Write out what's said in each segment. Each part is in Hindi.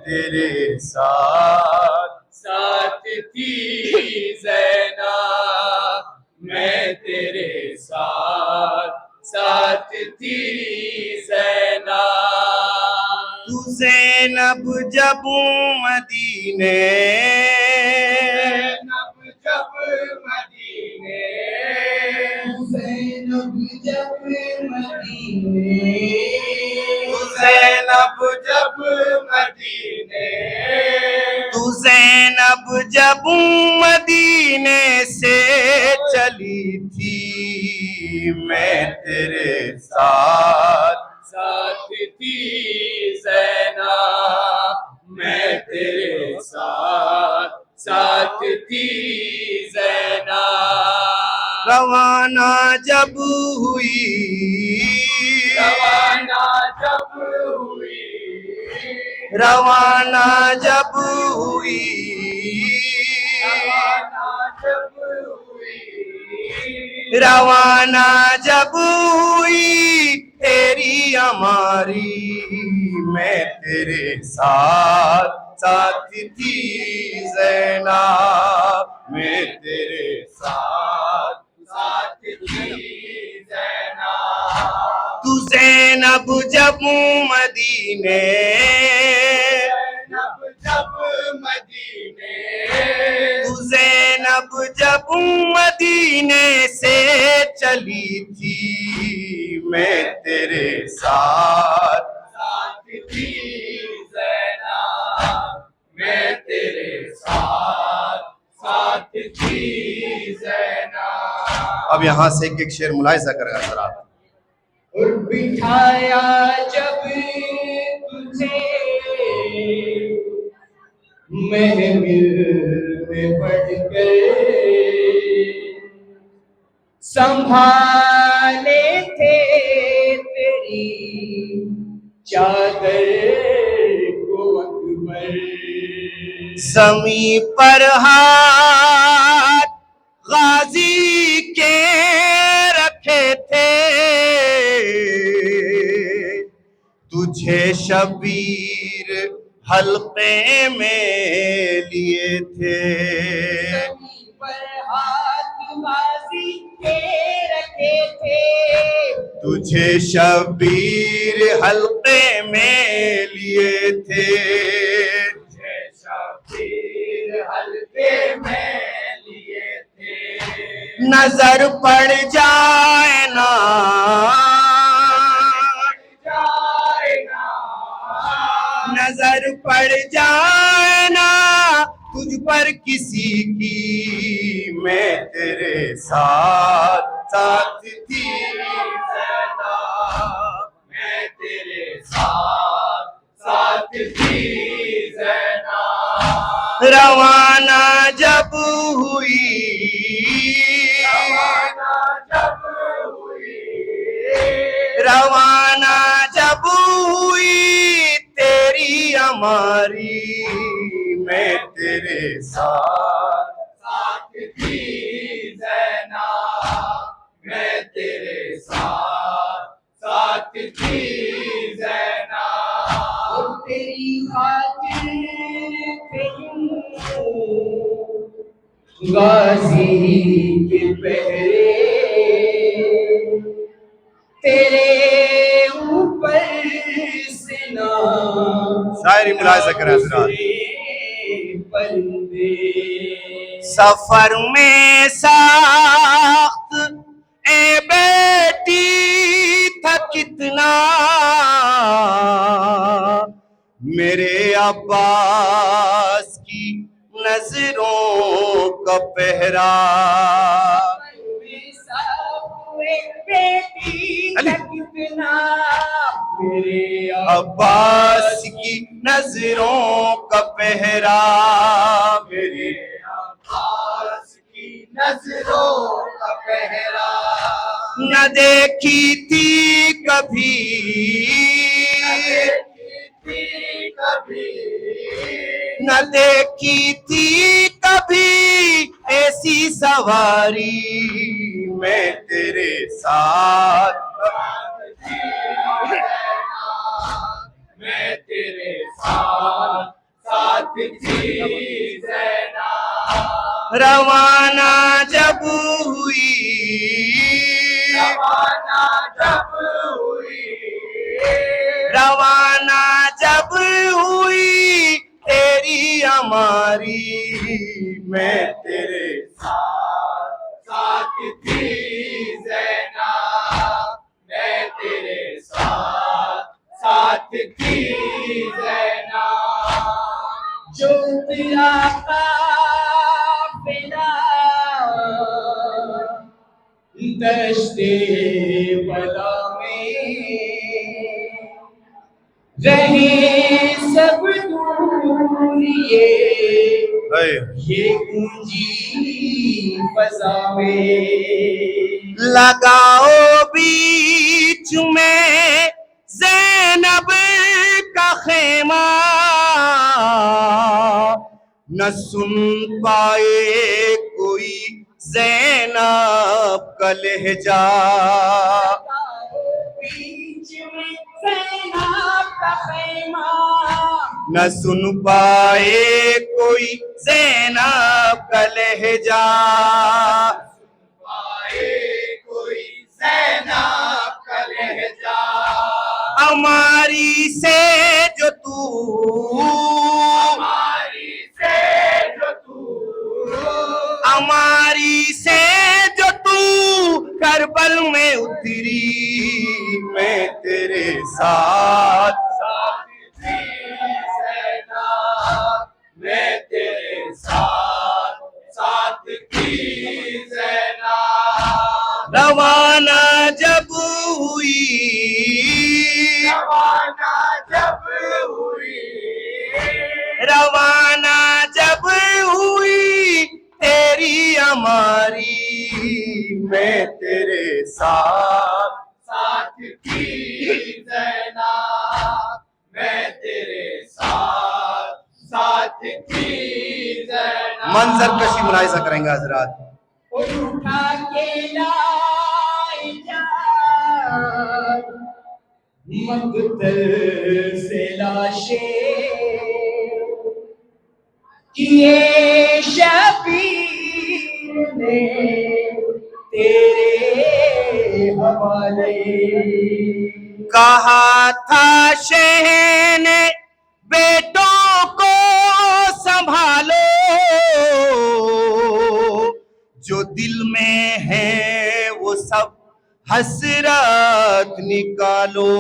तेरे साथ साथ थी ज़ैना, मैं तेरे साथ थी ज़ैना। तू ज़ैनब जब मदीने, ज़ैनब जब मदीने, ज़ैनब जब मदीने, तू ज़ैनब जब मदीने, तू ज़ैनब जब मदीने से चली थी, मैं तेरे साथ थी ज़ैना, मैं तेरे साथ थी ज़ैना। रवाना जब हुई, रवाना जब हुई, रवाना जब हुई, रवाना जब हुई, रवाना जब हुई तेरी हमारी, मैं तेरे साथ थी ज़ैना, मैं तेरे साथ थी ज़ैना। तू ज़ैनब जब मदीने, ज़ैनब जब मदीने, तू ज़ैनब जब मदीने से चली थी, मैं तेरे साथ थी ज़ैना, मैं तेरे साथ थी ज़ैना। अब यहाँ से एक एक शेर मुलाहिजा करेगा जरा। और बिठाया जब तुझे महमिल में बढ़ गए, संभाले थे तेरी चादर को अकबर। ज़मीं पर हाथ गाजी के रखे थे, तुझे शबीर हल्के में लिए थे। ज़मीं पर हाथ गाजी के रखे थे, तुझे शबीर हल्के में लिए थे। शबीर हल्के में लिए थे। नजर पड़ जाए ना, नजर पड़ जाए ना तुझ पर किसी की, मैं तेरे साथ थी ज़ैना, मैं तेरे साथ थी ज़ैना। रवाना जब हुई, रवाना जब हुई, रवाना जब हुई तेरी हमारी, मैं तेरे साथ थी ज़ैना, मैं तेरे साथ थी ज़ैना। और तेरी खातिर गाजी के पहरे तेरे ऊपर से ना शायरी मुलाहिजा करें हज़रात। परिंदे सफर में साख्त ए बेटी था कितना, मेरे अब्बास की नजरों का पहरा। कितना मेरे अब्बास की नजरों का पहरा, मेरे अब्बास की नजरों का पहरा। न देखी थी कभी, न देखी थी कभी ऐसी सवारी, मैं तेरे साथ मैं तेरे साथ थी ज़ैनब, रवाना जब हुई, रवाना जब हुई, रवाना जब हुई तेरी हमारी, मैं तेरे साथ साथ थी ज़ैनब, मैं तेरे साथ साथ थी ज़ैनब। जो तेरा काफ़िला दश्ते बला में रहे सब दूर, ये गूंजी फज़ा में। लगाओ बीच में ज़ैनब का खेमा, न सुन पाए कोई ज़ैनब का लहजा, बीच में ज़ैनब का ख़ैमा, न सुन पाए कोई ज़ैनब का लहजा, आए कोई ज़ैनब का लहजा। हमारी से जो तू, हमारी से जो तू, हमारी से जो तू करबल में उतरी, मैं तेरे साथ साथ थी ज़ैनब, मैं तेरे साथ साथ थी ज़ैनब। रवाना जब हुई, रवाना जब हुई, रवाना जब हुई तेरी हमारी, मैं तेरे साथ साथ थी ज़ैनब, मैं तेरे साथ साथ थी ज़ैनब। मंजर कशी मुलाहिजा करेंगे हजरात। उठा के लाई जा मकतल से लाशें, किए शबीर ने तेरे हवाले। कहा था शहर ने बेटों को संभालो, जो दिल में है वो सब हसरत निकालो।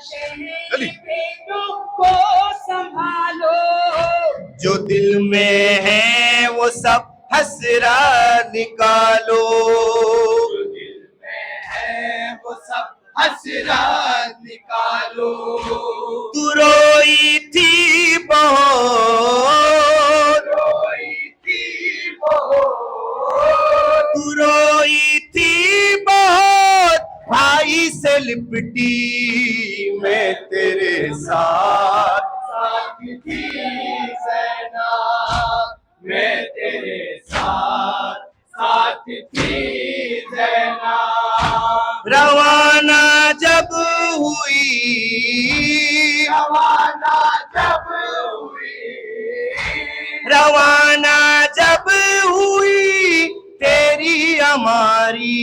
शहर बेटों को संभालो, जो दिल में है वो सब हसरत निकालो। दिल में है वो सब हसरत निकालो। तू रोई थी बहुत, रोई थी बहुत, तू रोई थी बहुत, भाई से लिपटी, मैं तेरे साथ साथ थी ज़ैनब, मैं तेरे साथ साथ थी ज़ैनब। रवाना जब हुई, रवाना जब हुई, रवाना जब हुई तेरी हमारी,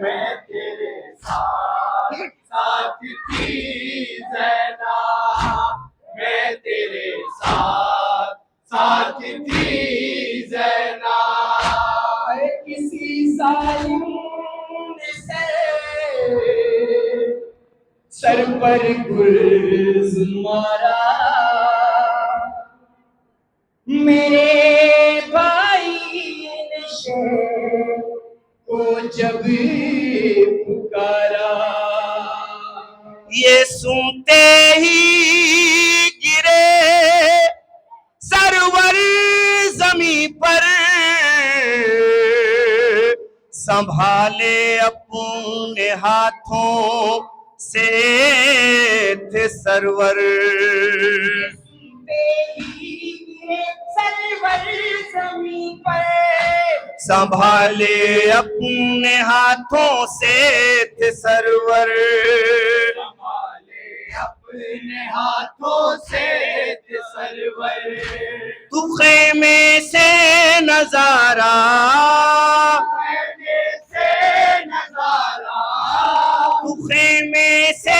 मैं तेरे साथ साथ थी ज़ैनब, मैं तेरे साथ साथ थी ज़ैनब। किसी जालिम ने सर पर गुर्ज मारा, मेरे भाई ने शेर को जब पुकारा, ये सुनते ही गिरे सरवर जमी पर, संभाले अपने हाथों से थे सरवर। सरवर जमीन पर, संभाले अपने हाथों से थे सरवर। संभाले अपने हाथों से थे सरवर, तू खेमे से नजारा, खेमे से नजारा, तू खेमे से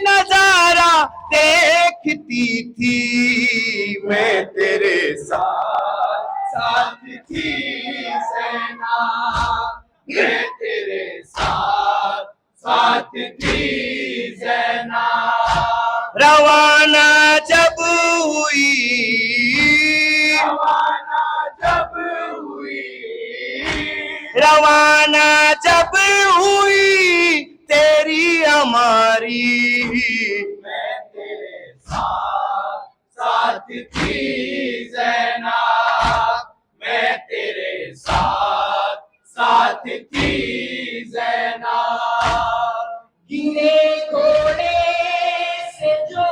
नजारा देखती थी, मैं तेरे साथ साथ थी सेना, मैं तेरे साथ साथ थी सेना, रवाना जब हुई, रवाना जब हुई, रवाना जब हुई तेरी हमारी, मैं तेरे साथ साथ थी सेना, मैं तेरे साथ साथ थी सेना, गिरे घोड़े से जो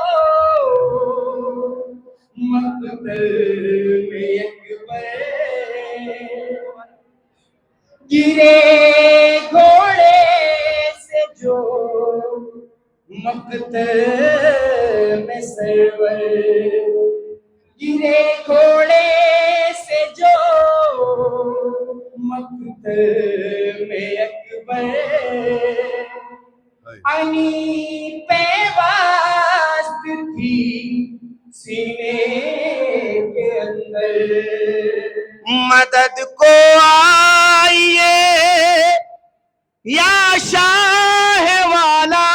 मकतल में अकबर, गिरे घोड़े से जो मकतल में सरवर, गिरे घोड़े से जो मकतल में अकबर, अनी पेवास्त थी सीने के अंदर, मदद को आइए या शाह वाला,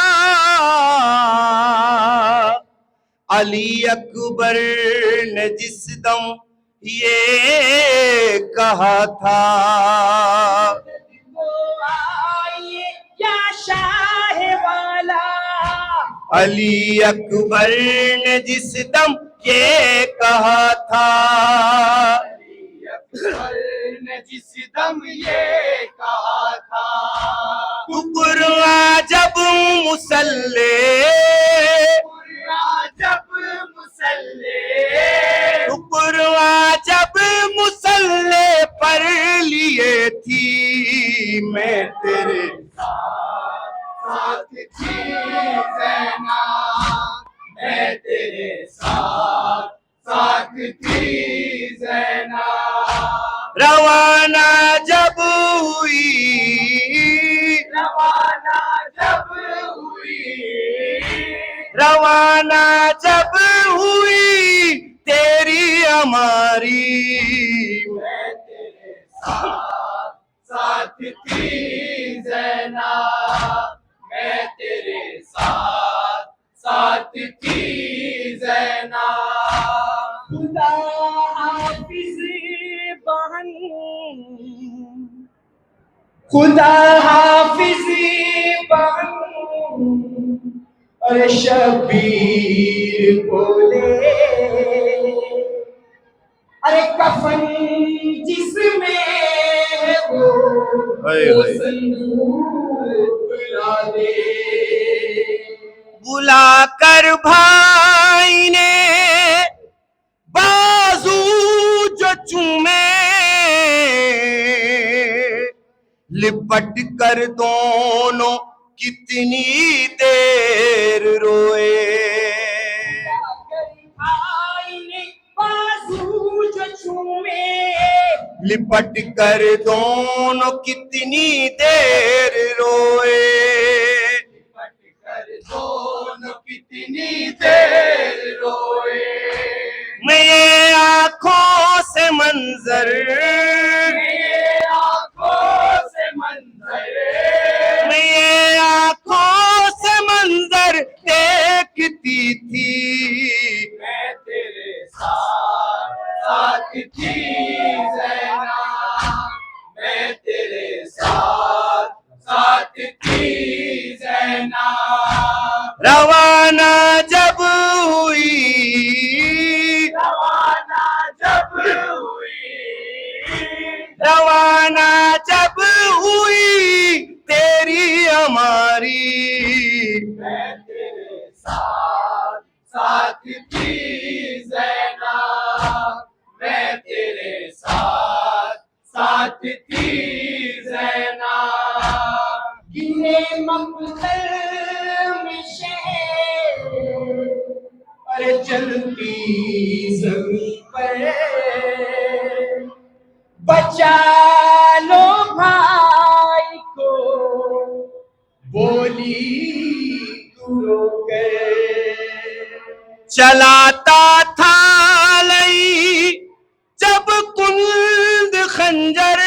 अली अकबर ने जिस दम ये कहा था, आइए या शाह वाला, अली अकबर ने जिस दम ये कहा था, अली अकबर ने जिस दम ये कहा था, टुकड़ा जब मुसल्ले, टुकड़ा जब मुसल्ले, टुकड़ा जब मुसल्ले पर लिए थी, मैं तेरे साथ थी सेना, मैं तेरे साथ साथ थी सेना, रवाना जब हुई, रवाना जब हुई, रवाना जब हुई तेरी हमारी, मैं तेरे साथ साथ थी सेना, मैं तेरे साथ साथ थी सेना, खुदा हाफिज बहन, खुदा हाफिज बहन, और शबीर बोले, अरे कफन जिसमें है वो संदूक ला दे, बुलाकर भाई ने बाजू जो चूमे, लिपट कर दोनों कितनी देर रोए, भाई ने बाजू जो चूमे, लिपट कर दोनों कितनी देर रोए, लिपट कर दोनों कितनी देर रोए, मैं ये आंखों से मंजर, मेरे आंखों से मंजर, मैं ये आंखों से मंजर देखती थी, मैं तेरे साथ साथ थी सेना, मैं तेरे साथ साथ थी सेना, रवाना जब हुई, रवाना जब हुई, रवाना जब हुई तेरी हमारी, मैं तेरे साथ साथ थी सेना, मैं तेरे साथ साथ थी सेना, गिने मकतल में शहर, अरे चलती जमीन पर बचा लो भाई को, बोली तू रोकर। चलाता था लई जब कुंद खंजर,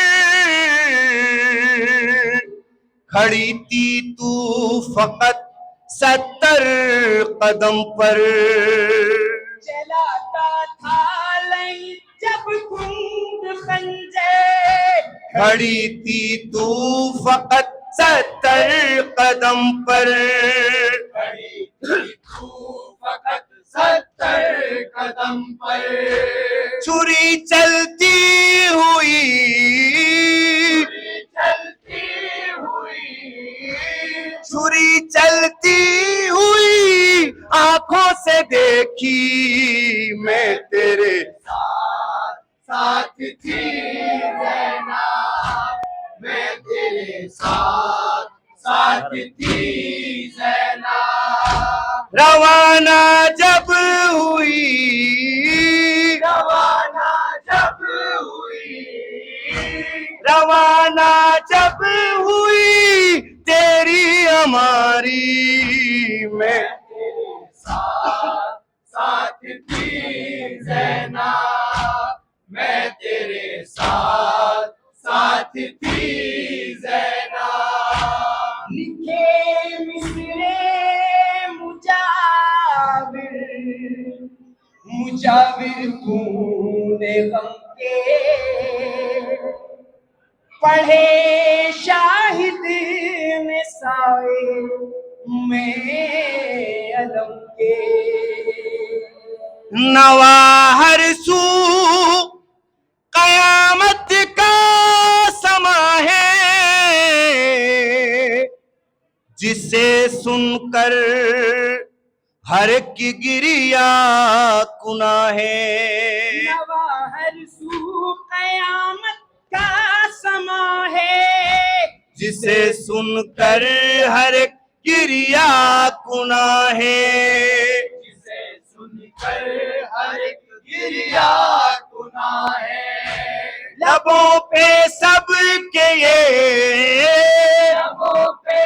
खड़ी थी तू फकत 70 कदम पर। चलाता था लई जब कुंद खंजर, खड़ी थी तू फकत 70 कदम पर। खड़ी थी तू फकत 70 कदम पर। छुरी चलती हुई, चलती हुई, छुरी चलती हुई आंखों से देखी मैं तेरे साथ साथ थी ज़ैनब, मैं तेरे साथ साथ थी ज़ैनब। रवाना जब हुई, रवाना जब हुई, रवाना जब हुई तेरी हमारी, मैं तेरे साथ साथ थी ज़ैनब, मैं तेरे साथ साथ थी ज़ैनब। लिखे मिसरे मुजाविर, मुजाविर तूने गम के, पढ़े शाहिद ने साए में अलम के। नवाहर सू कयामत का समा है, जिसे सुनकर हर की गिरिया कुना है। नवाहर सू कयामत का समा है, जिसे सुनकर हर गिरिया कुना है। जिसे सुनकर हर एक गिरिया गुनाह है। लबों पे सब के ये, लबों पे